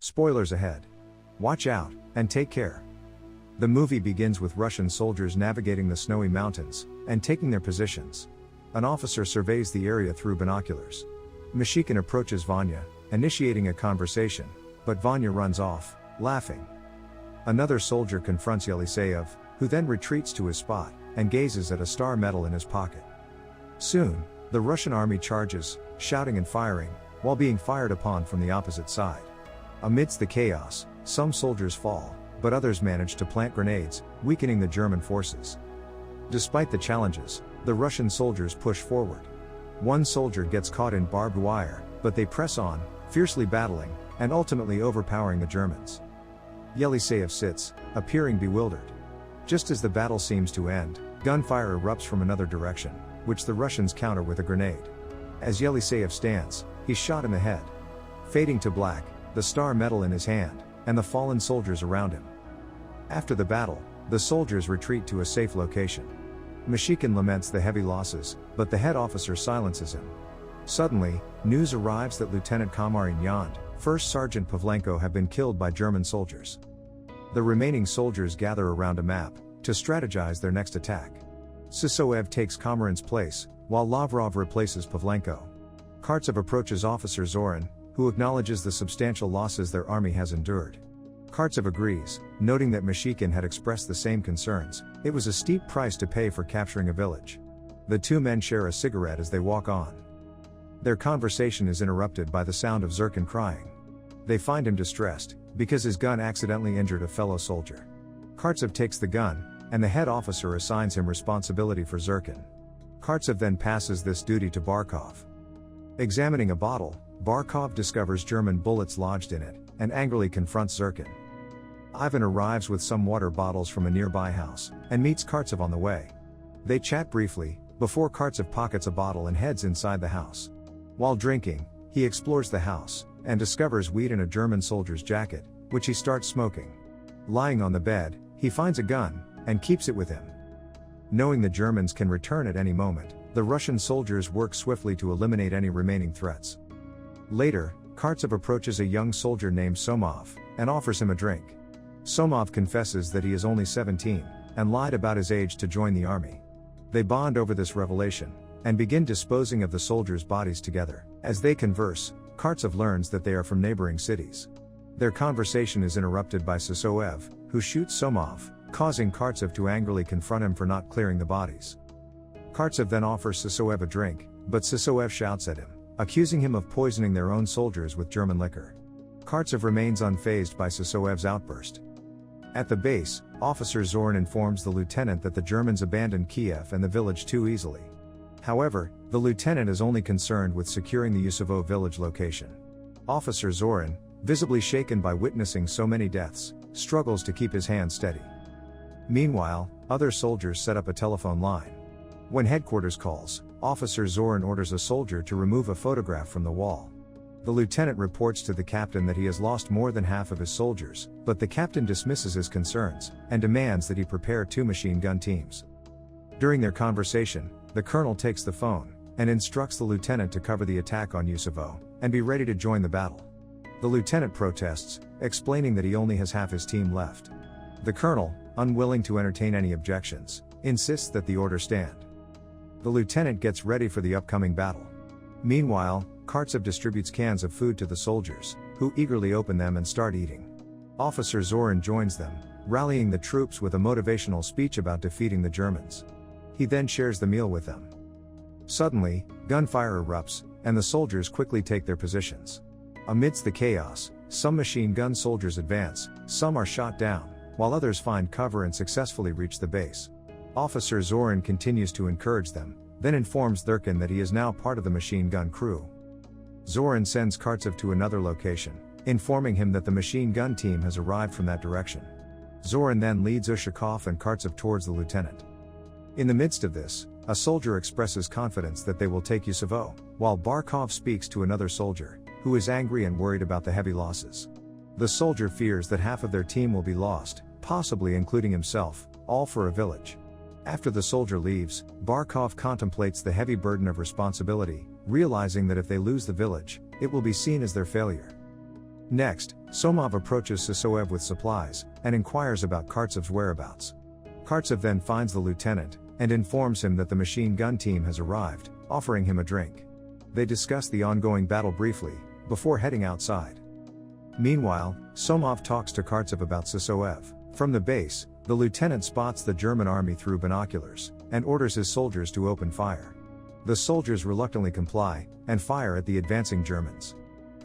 Spoilers ahead. Watch out, and take care. The movie begins with Russian soldiers navigating the snowy mountains, and taking their positions. An officer surveys the area through binoculars. Mashikin approaches Vanya, initiating a conversation, but Vanya runs off, laughing. Another soldier confronts Yeliseyev, who then retreats to his spot, and gazes at a star medal in his pocket. Soon, the Russian army charges, shouting and firing, while being fired upon from the opposite side. Amidst the chaos, some soldiers fall, but others manage to plant grenades, weakening the German forces. Despite the challenges, the Russian soldiers push forward. One soldier gets caught in barbed wire, but they press on, fiercely battling, and ultimately overpowering the Germans. Yeliseyev sits, appearing bewildered. Just as the battle seems to end, gunfire erupts from another direction, which the Russians counter with a grenade. As Yeliseyev stands, he's shot in the head. Fading to black, the star medal in his hand, and the fallen soldiers around him. After the battle, the soldiers retreat to a safe location. Mashikin laments the heavy losses, but the head officer silences him. Suddenly, news arrives that Lieutenant Komarin Yand, First Sergeant Pavlenko have been killed by German soldiers. The remaining soldiers gather around a map, to strategize their next attack. Sisoev takes Komarin's place, while Lavrov replaces Pavlenko. Kartsev approaches Officer Zorin, who acknowledges the substantial losses their army has endured. Kartsev agrees, noting that Mashikin had expressed the same concerns. It was a steep price to pay for capturing a village. The two men share a cigarette as they walk on. Their conversation is interrupted by the sound of Zirkin crying. They find him distressed, because his gun accidentally injured a fellow soldier. Kartsev takes the gun, and the head officer assigns him responsibility for Zirkin. Kartsev then passes this duty to Barkov. Examining a bottle, Barkov discovers German bullets lodged in it, and angrily confronts Zirkin. Ivan arrives with some water bottles from a nearby house, and meets Kartsev on the way. They chat briefly, before Kartsev pockets a bottle and heads inside the house. While drinking, he explores the house, and discovers weed in a German soldier's jacket, which he starts smoking. Lying on the bed, he finds a gun, and keeps it with him. Knowing the Germans can return at any moment, the Russian soldiers work swiftly to eliminate any remaining threats. Later, Kartsev approaches a young soldier named Somov, and offers him a drink. Somov confesses that he is only 17, and lied about his age to join the army. They bond over this revelation, and begin disposing of the soldiers' bodies together. As they converse, Kartsev learns that they are from neighboring cities. Their conversation is interrupted by Sisoev, who shoots Somov, causing Kartsev to angrily confront him for not clearing the bodies. Kartsev then offers Sisoev a drink, but Sisoev shouts at him, accusing him of poisoning their own soldiers with German liquor. Kartsev remains unfazed by Sisoev's outburst. At the base, Officer Zorin informs the lieutenant that the Germans abandoned Kiev and the village too easily. However, the lieutenant is only concerned with securing the Yusuvo village location. Officer Zorin, visibly shaken by witnessing so many deaths, struggles to keep his hand steady. Meanwhile, other soldiers set up a telephone line. When headquarters calls, Officer Zorin orders a soldier to remove a photograph from the wall. The lieutenant reports to the captain that he has lost more than half of his soldiers, but the captain dismisses his concerns, and demands that he prepare 2 machine gun teams. During their conversation, the colonel takes the phone, and instructs the lieutenant to cover the attack on Yusuvo, and be ready to join the battle. The lieutenant protests, explaining that he only has half his team left. The colonel, unwilling to entertain any objections, insists that the order stand. The lieutenant gets ready for the upcoming battle. Meanwhile, Kartsev distributes cans of food to the soldiers, who eagerly open them and start eating. Officer Zorin joins them, rallying the troops with a motivational speech about defeating the Germans. He then shares the meal with them. Suddenly, gunfire erupts, and the soldiers quickly take their positions. Amidst the chaos, some machine gun soldiers advance, some are shot down, while others find cover and successfully reach the base. Officer Zorin continues to encourage them, then informs Zirkin that he is now part of the machine gun crew. Zorin sends Kartsev to another location, informing him that the machine gun team has arrived from that direction. Zorin then leads Ushakov and Kartsev towards the lieutenant. In the midst of this, a soldier expresses confidence that they will take Yusuvo, while Barkov speaks to another soldier, who is angry and worried about the heavy losses. The soldier fears that half of their team will be lost, possibly including himself, all for a village. After the soldier leaves, Barkov contemplates the heavy burden of responsibility, realizing that if they lose the village, it will be seen as their failure. Next, Somov approaches Sisoev with supplies, and inquires about Kartsev's whereabouts. Kartsev then finds the lieutenant, and informs him that the machine gun team has arrived, offering him a drink. They discuss the ongoing battle briefly, before heading outside. Meanwhile, Somov talks to Kartsev about Sisoev. From the base, the lieutenant spots the German army through binoculars, and orders his soldiers to open fire. The soldiers reluctantly comply, and fire at the advancing Germans.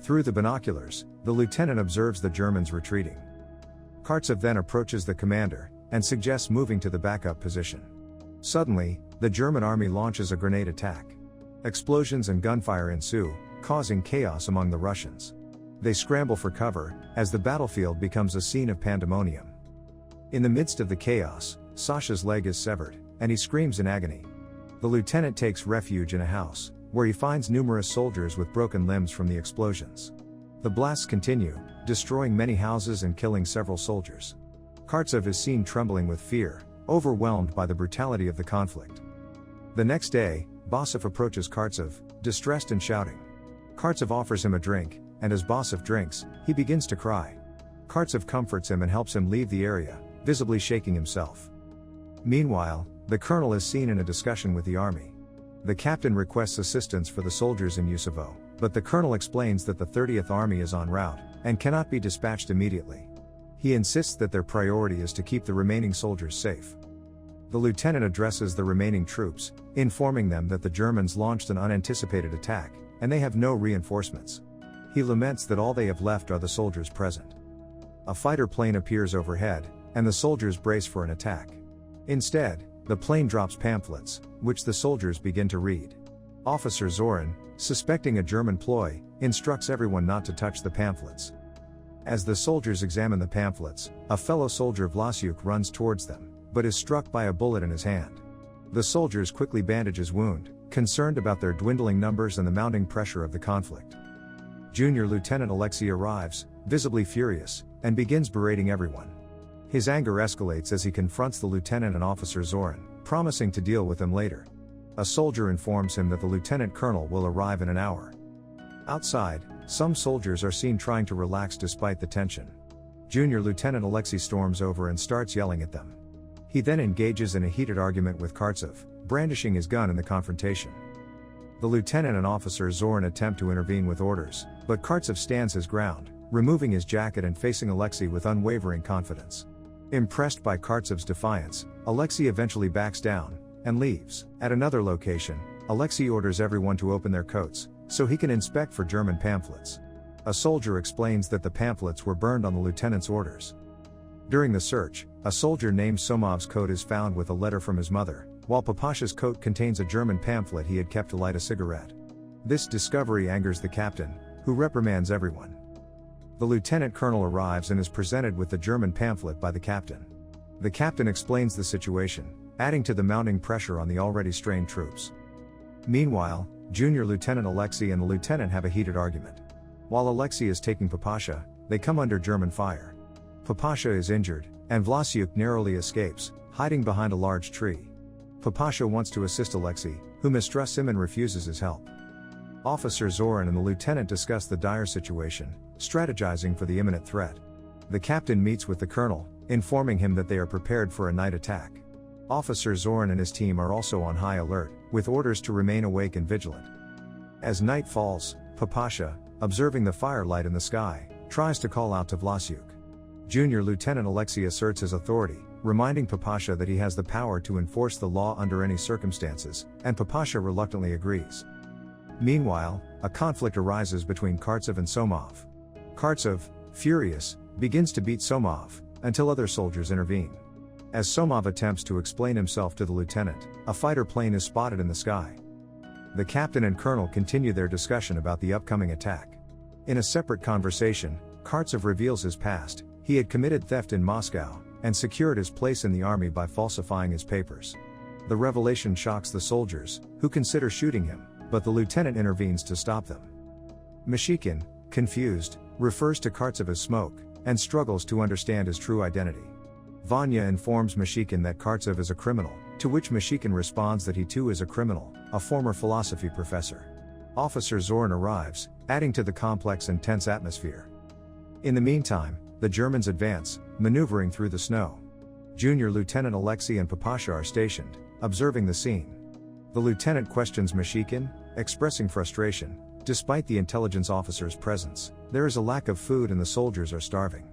Through the binoculars, the lieutenant observes the Germans retreating. Kartsev then approaches the commander, and suggests moving to the backup position. Suddenly, the German army launches a grenade attack. Explosions and gunfire ensue, causing chaos among the Russians. They scramble for cover, as the battlefield becomes a scene of pandemonium. In the midst of the chaos, Sasha's leg is severed, and he screams in agony. The lieutenant takes refuge in a house, where he finds numerous soldiers with broken limbs from the explosions. The blasts continue, destroying many houses and killing several soldiers. Kartsev is seen trembling with fear, overwhelmed by the brutality of the conflict. The next day, Basov approaches Kartsev, distressed and shouting. Kartsev offers him a drink, and as Basov drinks, he begins to cry. Kartsev comforts him and helps him leave the area, visibly shaking himself. Meanwhile, the colonel is seen in a discussion with the army. The captain requests assistance for the soldiers in Yusovo, but the colonel explains that the 30th Army is en route, and cannot be dispatched immediately. He insists that their priority is to keep the remaining soldiers safe. The lieutenant addresses the remaining troops, informing them that the Germans launched an unanticipated attack, and they have no reinforcements. He laments that all they have left are the soldiers present. A fighter plane appears overhead, and the soldiers brace for an attack. Instead, the plane drops pamphlets, which the soldiers begin to read. Officer Zorin, suspecting a German ploy, instructs everyone not to touch the pamphlets. As the soldiers examine the pamphlets, a fellow soldier Vlasyuk runs towards them, but is struck by a bullet in his hand. The soldiers quickly bandage his wound, concerned about their dwindling numbers and the mounting pressure of the conflict. Junior Lieutenant Alexei arrives, visibly furious, and begins berating everyone. His anger escalates as he confronts the lieutenant and Officer Zorin, promising to deal with him later. A soldier informs him that the lieutenant colonel will arrive in an hour. Outside, some soldiers are seen trying to relax despite the tension. Junior Lieutenant Alexei storms over and starts yelling at them. He then engages in a heated argument with Kartsev, brandishing his gun in the confrontation. The lieutenant and Officer Zorin attempt to intervene with orders, but Kartsev stands his ground, removing his jacket and facing Alexei with unwavering confidence. Impressed by Kartsev's defiance, Alexei eventually backs down, and leaves. At another location, Alexei orders everyone to open their coats, so he can inspect for German pamphlets. A soldier explains that the pamphlets were burned on the lieutenant's orders. During the search, a soldier named Somov's coat is found with a letter from his mother, while Papasha's coat contains a German pamphlet he had kept to light a cigarette. This discovery angers the captain, who reprimands everyone. The lieutenant colonel arrives and is presented with the German pamphlet by the captain. The captain explains the situation, adding to the mounting pressure on the already strained troops. Meanwhile, Junior Lieutenant Alexei and the lieutenant have a heated argument. While Alexei is taking Papasha, they come under German fire. Papasha is injured, and Vlasyuk narrowly escapes, hiding behind a large tree. Papasha wants to assist Alexei, who mistrusts him and refuses his help. Officer Zorin and the lieutenant discuss the dire situation, strategizing for the imminent threat. The captain meets with the colonel, informing him that they are prepared for a night attack. Officer Zorin and his team are also on high alert, with orders to remain awake and vigilant. As night falls, Papasha, observing the firelight in the sky, tries to call out to Vlasyuk. Junior Lieutenant Alexei asserts his authority, reminding Papasha that he has the power to enforce the law under any circumstances, and Papasha reluctantly agrees. Meanwhile, a conflict arises between Kartsev and Somov. Kartsev, furious, begins to beat Somov, until other soldiers intervene. As Somov attempts to explain himself to the lieutenant, a fighter plane is spotted in the sky. The captain and colonel continue their discussion about the upcoming attack. In a separate conversation, Kartsev reveals his past. He had committed theft in Moscow, and secured his place in the army by falsifying his papers. The revelation shocks the soldiers, who consider shooting him, but the lieutenant intervenes to stop them. Mishikin, confused, refers to Kartsev as Smoke, and struggles to understand his true identity. Vanya informs Mishikin that Kartsev is a criminal, to which Mishikin responds that he too is a criminal, a former philosophy professor. Officer Zorin arrives, adding to the complex and tense atmosphere. In the meantime, the Germans advance, maneuvering through the snow. Junior Lieutenant Alexei and Papasha are stationed, observing the scene. The lieutenant questions Mashikin, expressing frustration. Despite the intelligence officer's presence, there is a lack of food and the soldiers are starving.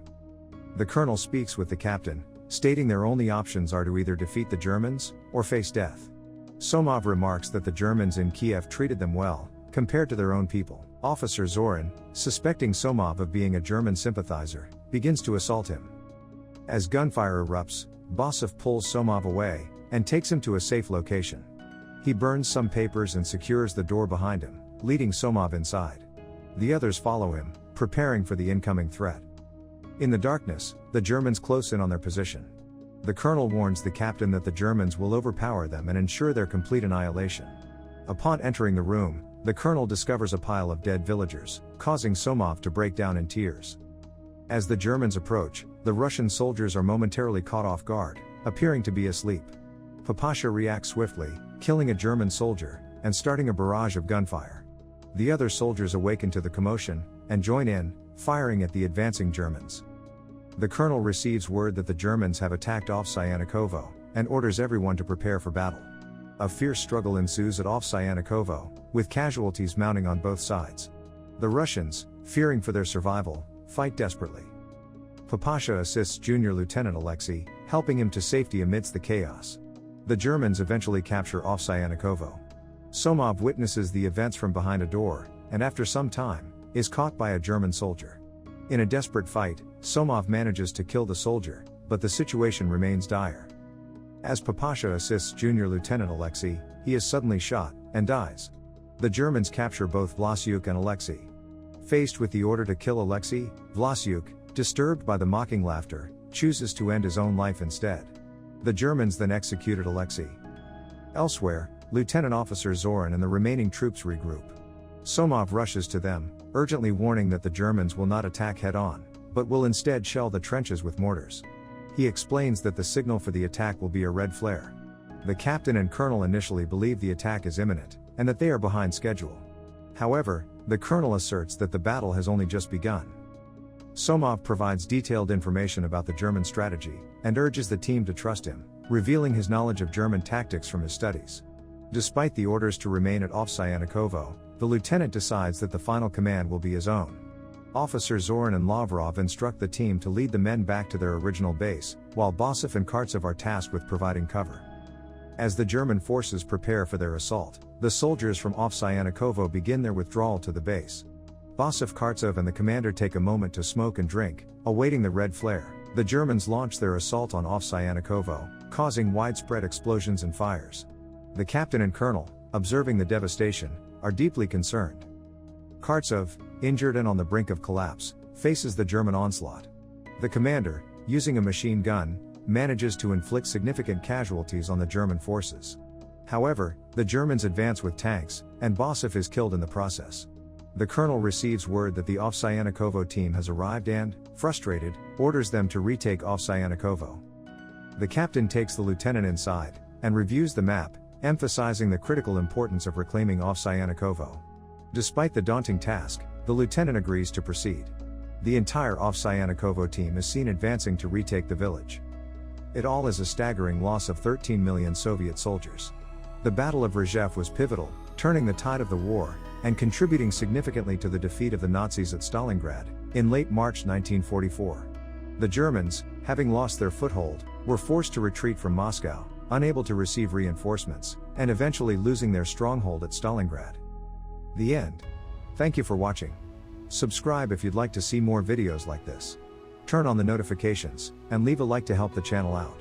The colonel speaks with the captain, stating their only options are to either defeat the Germans, or face death. Somov remarks that the Germans in Kiev treated them well, compared to their own people. Officer Zorin, suspecting Somov of being a German sympathizer, begins to assault him. As gunfire erupts, Bosov pulls Somov away, and takes him to a safe location. He burns some papers and secures the door behind him, leading Somov inside. The others follow him, preparing for the incoming threat. In the darkness, the Germans close in on their position. The colonel warns the captain that the Germans will overpower them and ensure their complete annihilation. Upon entering the room, the colonel discovers a pile of dead villagers, causing Somov to break down in tears. As the Germans approach, the Russian soldiers are momentarily caught off guard, appearing to be asleep. Papasha reacts swiftly, killing a German soldier, and starting a barrage of gunfire. The other soldiers awaken to the commotion, and join in, firing at the advancing Germans. The colonel receives word that the Germans have attacked Ovsyanikovo, and orders everyone to prepare for battle. A fierce struggle ensues at Ovsyanikovo, with casualties mounting on both sides. The Russians, fearing for their survival, fight desperately. Papasha assists Junior Lieutenant Alexei, helping him to safety amidst the chaos. The Germans eventually capture Ovsyanikovo. Somov witnesses the events from behind a door, and after some time, is caught by a German soldier. In a desperate fight, Somov manages to kill the soldier, but the situation remains dire. As Papasha assists Junior Lieutenant Alexei, he is suddenly shot, and dies. The Germans capture both Vlasyuk and Alexei. Faced with the order to kill Alexei, Vlasyuk, disturbed by the mocking laughter, chooses to end his own life instead. The Germans then executed Alexei. Elsewhere, Lieutenant Officer Zorin and the remaining troops regroup. Somov rushes to them, urgently warning that the Germans will not attack head-on, but will instead shell the trenches with mortars. He explains that the signal for the attack will be a red flare. The captain and colonel initially believe the attack is imminent, and that they are behind schedule. However, the colonel asserts that the battle has only just begun. Somov provides detailed information about the German strategy, and urges the team to trust him, revealing his knowledge of German tactics from his studies. Despite the orders to remain at Ovsyanikovo, the lieutenant decides that the final command will be his own. Officer Zorin and Lavrov instruct the team to lead the men back to their original base, while Bosov and Kartsov are tasked with providing cover. As the German forces prepare for their assault, the soldiers from Ovsyanikovo begin their withdrawal to the base. Bosov, Kartsov and the commander take a moment to smoke and drink, awaiting the red flare. The Germans launch their assault on Ovsyanikovo, causing widespread explosions and fires. The captain and colonel, observing the devastation, are deeply concerned. Kartsov, injured and on the brink of collapse, faces the German onslaught. The commander, using a machine gun, manages to inflict significant casualties on the German forces. However, the Germans advance with tanks, and Bosov is killed in the process. The colonel receives word that the Ovsyanikovo team has arrived and, frustrated, orders them to retake Ovsyanikovo. The captain takes the lieutenant inside, and reviews the map, emphasizing the critical importance of reclaiming Ovsyanikovo. Despite the daunting task, the lieutenant agrees to proceed. The entire Ovsyanikovo team is seen advancing to retake the village. It all is a staggering loss of 13 million Soviet soldiers. The Battle of Rzhev was pivotal, turning the tide of the war, and contributing significantly to the defeat of the Nazis at Stalingrad, in late March 1944. The Germans, having lost their foothold, were forced to retreat from Moscow, unable to receive reinforcements, and eventually losing their stronghold at Stalingrad. The end. Thank you for watching. Subscribe if you'd like to see more videos like this. Turn on the notifications, and leave a like to help the channel out.